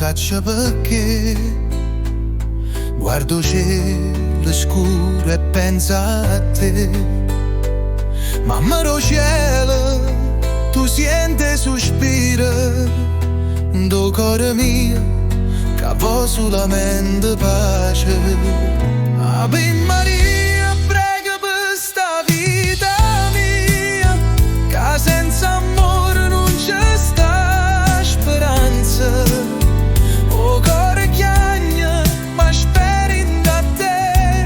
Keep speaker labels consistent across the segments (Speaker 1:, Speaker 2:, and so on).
Speaker 1: saccia perché guardo cielo scuro e pensa a te. Mamma ro cielo, tu senti sospiro do cuore mio che può solamente pace. Ave Maria, prega per sta vita mia, che senza amore non c'è sta speranza. O cuore chiagna, ma speri da te.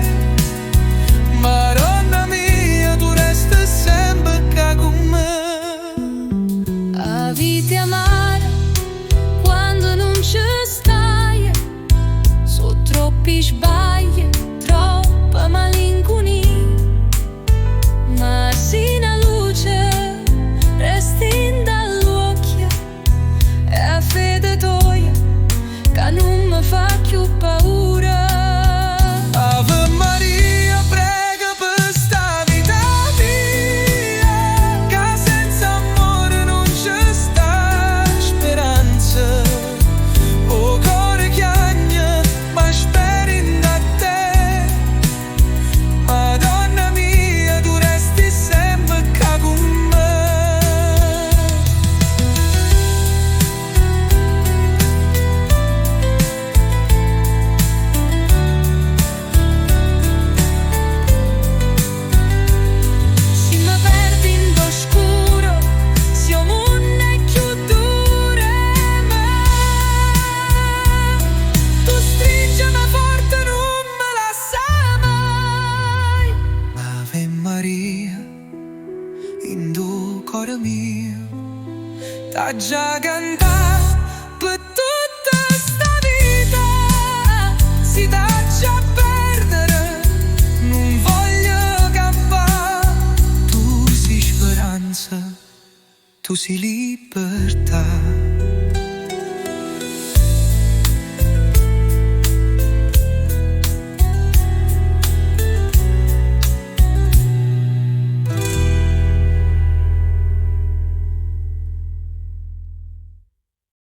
Speaker 1: Madonna mia, tu resti sempre qua con me.
Speaker 2: A vita amara, quando non ci stai, so troppi sbagli, troppa malinconia. Ma se una luce resti dall'occhio, è a fede tua che non mi fa più paura.
Speaker 1: Ave Maria, prega per sta vita mia, che senza amore non c'è sta speranza. O cuore chiagna, ma speri da te. Madonna mia, tu resti sempre qua con me.
Speaker 2: Se mi perdi in l'oscuro, se il mondo è più duro e me, tu stringimi forte, non me lascia mai.
Speaker 1: Ave Maria, in tuo cuore mio, t'ha già cantato per tutta sta vita. Si t'ha già perdere, non voglio campare. Tu sei speranza, tu sei libertà.